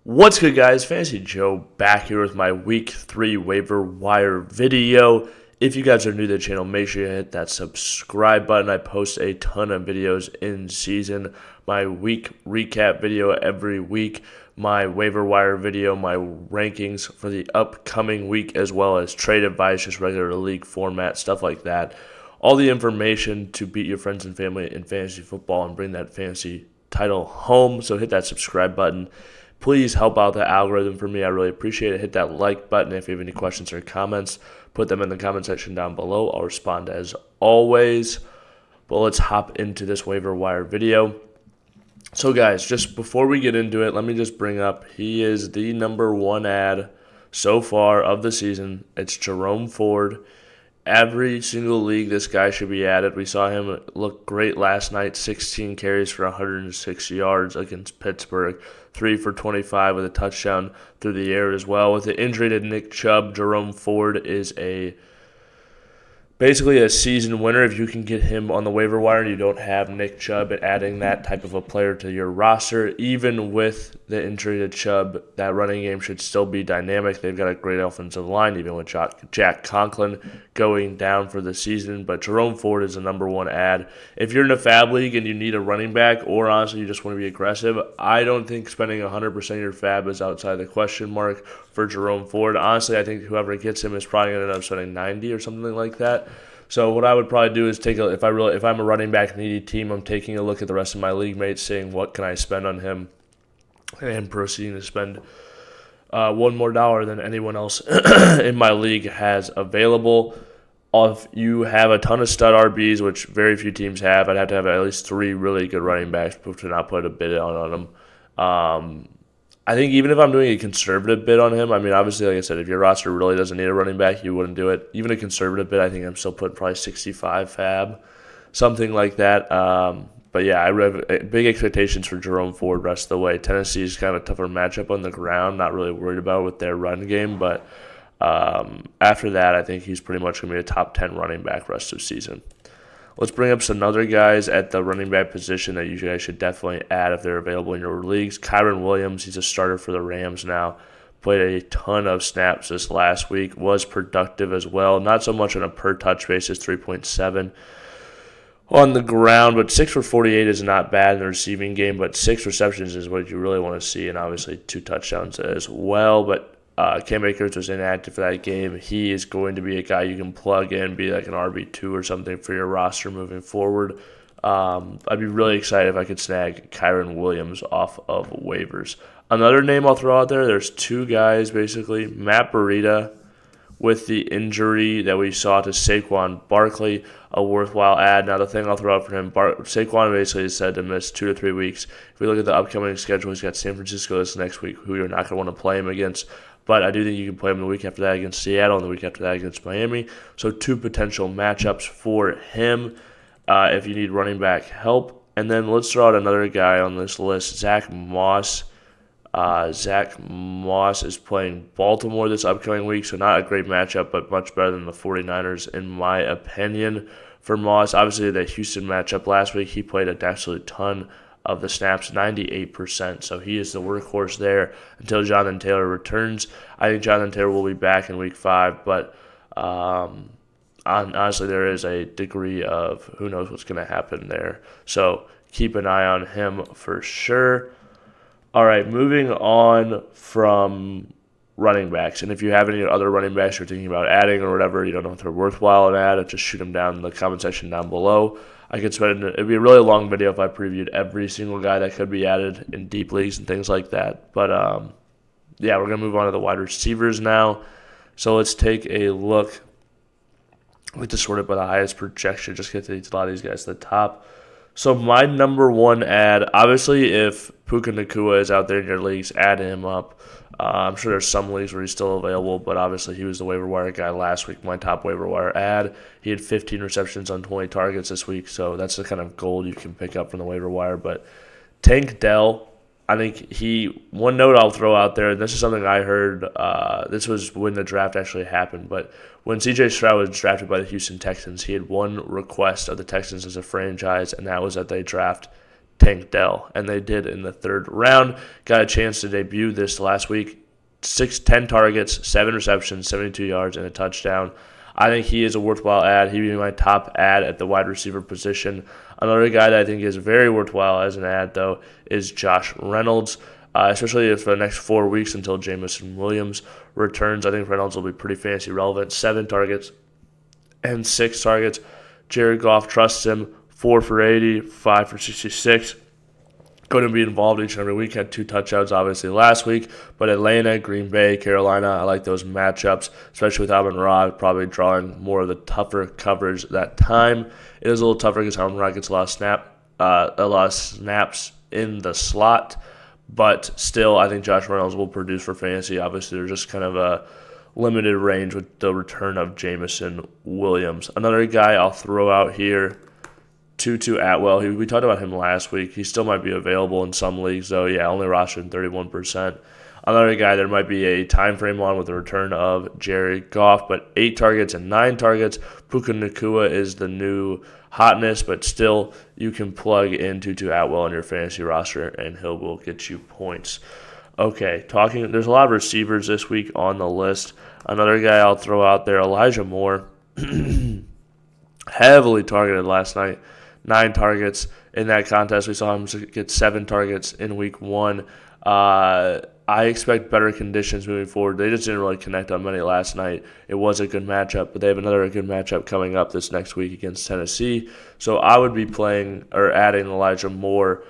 What's good, guys? Fantasy Joe back here with my Week 3 waiver wire video. If you guys are new to the channel, make sure you hit that subscribe button. I post a ton of videos in season. My week recap video every week, my waiver wire video, my rankings for the upcoming week, as well as trade advice, just regular league format, stuff like that. All the information to beat your friends and family in fantasy football and bring that fantasy title home. So hit that subscribe button. Please help out the algorithm for me. I really appreciate it. Hit that like button. If you have any questions or comments, put them in the comment section down below. I'll respond as always. But let's hop into this waiver wire video. So guys, just before we get into it, let me just bring up, he is the #1 ad so far of the season. It's Jerome Ford. Every single league, this guy should be added. We saw him look great last night, 16 carries for 106 yards against Pittsburgh, 3 for 25 with a touchdown through the air as well. With the injury to Nick Chubb, Jerome Ford is basically a season winner if you can get him on the waiver wire and you don't have Nick Chubb, adding that type of a player to your roster. Even with the injury to Chubb, that running game should still be dynamic. They've got a great offensive line, even with Jack Conklin going down for the season. But Jerome Ford is the #1 ad. If you're in a fab league and you need a running back, or honestly you just want to be aggressive, I don't think spending 100% of your fab is outside the question mark for Jerome Ford. Honestly, I think whoever gets him is probably going to end up spending 90 or something like that. So what I would probably do is if I'm a running back needy team, I'm taking a look at the rest of my league mates, saying what can I spend on him, and proceeding to spend one more dollar than anyone else in my league has available. If you have a ton of stud RBs, which very few teams have, I'd have to have at least 3 really good running backs to not put a bid on them. I think even if I'm doing a conservative bid on him, I mean, obviously, like I said, if your roster really doesn't need a running back, you wouldn't do it. Even a conservative bid, I think I'm still putting probably 65 fab, something like that. But yeah, I have big expectations for Jerome Ford rest of the way. Tennessee is kind of a tougher matchup on the ground, not really worried about with their run game. But after that, I think he's pretty much going to be a top 10 running back rest of the season. Let's bring up some other guys at the running back position that you guys should definitely add if they're available in your leagues. Kyren Williams, he's a starter for the Rams now. Played a ton of snaps this last week. Was productive as well. Not so much on a per-touch basis, 3.7 on the ground, but 6 for 48 is not bad in the receiving game, but 6 receptions is what you really want to see, and obviously 2 touchdowns as well. But Cam Akers was inactive for that game. He is going to be a guy you can plug in, be like an RB2 or something for your roster moving forward. I'd be really excited if I could snag Kyren Williams off of waivers. Another name I'll throw out there's 2 guys basically. Matt Breida, with the injury that we saw to Saquon Barkley, a worthwhile ad. Now, the thing I'll throw out for him, Saquon basically said to miss 2 to 3 weeks. If we look at the upcoming schedule, he's got San Francisco this next week, who you're not going to want to play him against. But I do think you can play him the week after that against Seattle and the week after that against Miami. So 2 potential matchups for him if you need running back help. And then let's throw out another guy on this list, Zach Moss. Zach Moss is playing Baltimore this upcoming week, so not a great matchup, but much better than the 49ers in my opinion for Moss. Obviously, the Houston matchup last week, he played an absolute ton of the snaps, 98%, so he is the workhorse there until Jonathan Taylor returns. I think Jonathan Taylor will be back in week 5, but honestly, there is a degree of who knows what's going to happen there. So keep an eye on him for sure. All right, moving on from running backs. And if you have any other running backs you're thinking about adding or whatever, you don't know if they're worthwhile to add, just shoot them down in the comment section down below. It'd be a really long video if I previewed every single guy that could be added in deep leagues and things like that. But yeah, we're going to move on to the wide receivers now. So let's take a look. I like to sort it by the highest projection, just get to a lot of these guys to the top. So my #1 ad, obviously if Puka Nucua is out there in your leagues, add him up. I'm sure there's some leagues where he's still available, but obviously he was the waiver wire guy last week, my top waiver wire ad. He had 15 receptions on 20 targets this week, so that's the kind of gold you can pick up from the waiver wire. But Tank Dell, I think one note I'll throw out there, and this is something I heard, this was when the draft actually happened, but when C.J. Stroud was drafted by the Houston Texans, he had one request of the Texans as a franchise, and that was that they draft Tank Dell, and they did in the 3rd round. Got a chance to debut this last week. 10 targets, 7 receptions, 72 yards, and a touchdown. I think he is a worthwhile add. He'd be my top add at the wide receiver position. Another guy that I think is very worthwhile as an add, though, is Josh Reynolds, especially for the next 4 weeks until Jameson Williams returns. I think Reynolds will be pretty fantasy relevant. 7 targets and 6 targets. Jared Goff trusts him. 4 for 80, 5 for 66. Going to be involved each and every week. Had 2 touchdowns, obviously, last week. But Atlanta, Green Bay, Carolina, I like those matchups, especially with Amon-Ra probably drawing more of the tougher coverage that time. It is a little tougher because Amon-Ra gets a lot of snaps in the slot. But still, I think Josh Reynolds will produce for fantasy. Obviously, there's just kind of a limited range with the return of Jameson Williams. Another guy I'll throw out here, TuTu Atwell. We talked about him last week. He still might be available in some leagues, though. Yeah, only rostered 31%. Another guy there might be a time frame on with the return of Jared Goff, but 8 targets and 9 targets. Puka Nucua is the new hotness, but still you can plug in TuTu Atwell on your fantasy roster, and he will get you points. Okay, there's a lot of receivers this week on the list. Another guy I'll throw out there, Elijah Moore, heavily targeted last night. 9 targets in that contest. We saw him get 7 targets in week 1. I expect better conditions moving forward. They just didn't really connect on many last night. It was a good matchup, but they have another good matchup coming up this next week against Tennessee. So I would be playing or adding Elijah Moore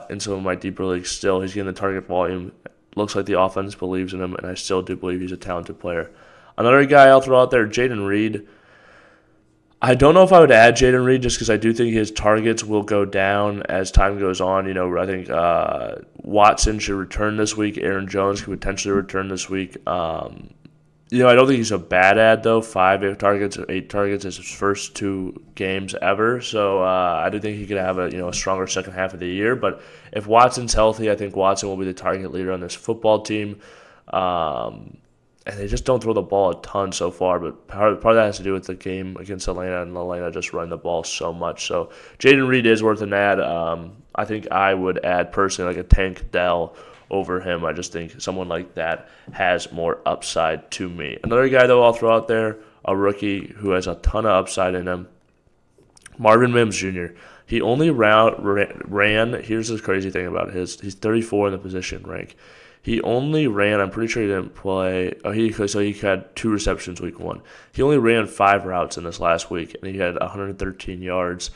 in some of my deeper leagues still. He's getting the target volume. Looks like the offense believes in him, and I still do believe he's a talented player. Another guy I'll throw out there, Jaden Reed. I don't know if I would add Jaden Reed just because I do think his targets will go down as time goes on. I think Watson should return this week. Aaron Jones could potentially return this week. I don't think he's a bad add, though. 5 targets or 8 targets is his first 2 games ever. So I do think he could have a stronger second half of the year. But if Watson's healthy, I think Watson will be the target leader on this football team. And they just don't throw the ball a ton so far, but part of that has to do with the game against Atlanta, and Atlanta just run the ball so much. So Jaden Reed is worth an add. I think I would add personally like a Tank Dell over him. I just think someone like that has more upside to me. Another guy, though, I'll throw out there, a rookie who has a ton of upside in him, Marvin Mims Jr. He only ran. Here's the crazy thing about he's 34 in the position rank. He only ran, I'm pretty sure he didn't play, he had 2 receptions week 1. He only ran 5 routes in this last week, and he had 113 yards,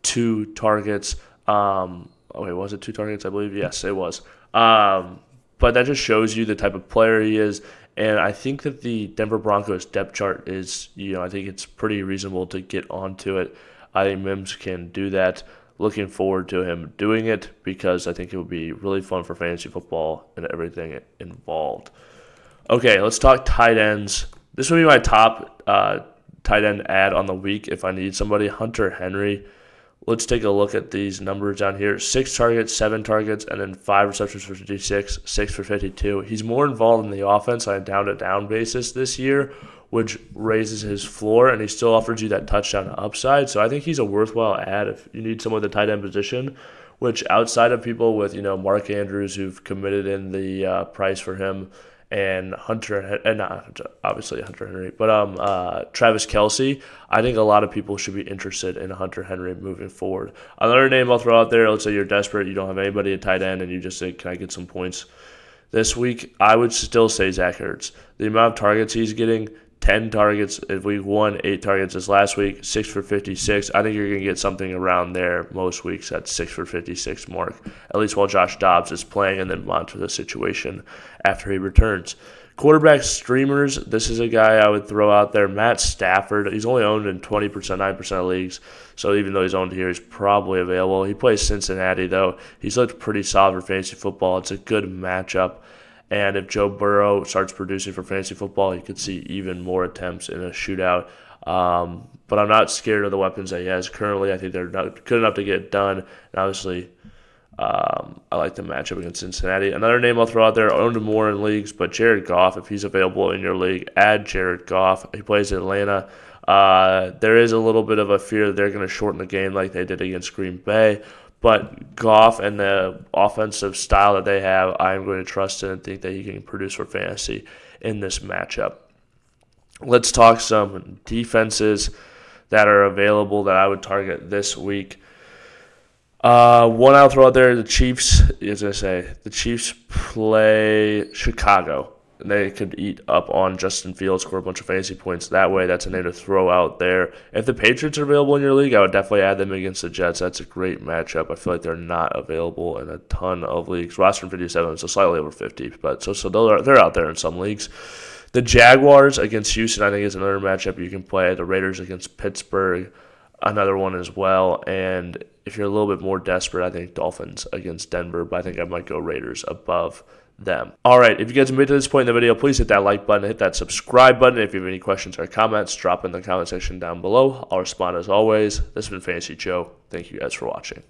2 targets. Was it 2 targets, I believe? Yes, it was. But that just shows you the type of player he is, and I think that the Denver Broncos depth chart is, I think it's pretty reasonable to get onto it. I think Mims can do that. Looking forward to him doing it because I think it would be really fun for fantasy football and everything involved. Okay, let's talk tight ends. This would be my top tight end add on the week if I need somebody. Hunter Henry. Let's take a look at these numbers down here. 6 targets, 7 targets, and then 5 receptions for 56, 6 for 52. He's more involved in the offense on a down-to-down basis this year, which raises his floor, and he still offers you that touchdown upside. So I think he's a worthwhile add if you need someone at the tight end position, which outside of people with, Mark Andrews who've committed in the price for him, and obviously Hunter Henry, but Travis Kelce, I think a lot of people should be interested in Hunter Henry moving forward. Another name I'll throw out there, let's say you're desperate, you don't have anybody at tight end, and you just say, can I get some points this week? I would still say Zach Ertz. The amount of targets he's getting, 10 targets in week 1, 8 targets this last week, 6 for 56. I think you're going to get something around there most weeks at 6 for 56 mark, at least while Josh Dobbs is playing, and then monitor the situation after he returns. Quarterback streamers, this is a guy I would throw out there. Matt Stafford, he's only owned in 20%, 9% of leagues, so even though he's owned here, he's probably available. He plays Cincinnati, though. He's looked pretty solid for fantasy football. It's a good matchup. And if Joe Burrow starts producing for fantasy football, you could see even more attempts in a shootout. But I'm not scared of the weapons that he has currently. I think they're not good enough to get it done. And obviously, I like the matchup against Cincinnati. Another name I'll throw out there, owned him more in leagues, but Jared Goff, if he's available in your league, add Jared Goff. He plays in Atlanta. There is a little bit of a fear that they're going to shorten the game like they did against Green Bay. But Goff and the offensive style that they have, I am going to trust in and think that he can produce for fantasy in this matchup. Let's talk some defenses that are available that I would target this week. One I'll throw out there, the Chiefs, the Chiefs play Chicago. They could eat up on Justin Fields, score a bunch of fantasy points that way. That's a name to throw out there. If the Patriots are available in your league, I would definitely add them against the Jets. That's a great matchup. I feel like they're not available in a ton of leagues. Roster 57, so slightly over 50, but so they're out there in some leagues. The Jaguars against Houston, I think, is another matchup you can play. The Raiders against Pittsburgh, another one as well. And if you're a little bit more desperate, I think Dolphins against Denver, but I think I might go Raiders above them. All right, if you guys have made it to this point in the video, please hit that like button, hit that subscribe button. If you have any questions or comments, drop in the comment section down below. I'll respond as always. This has been Fantasy Joe. Thank you guys for watching.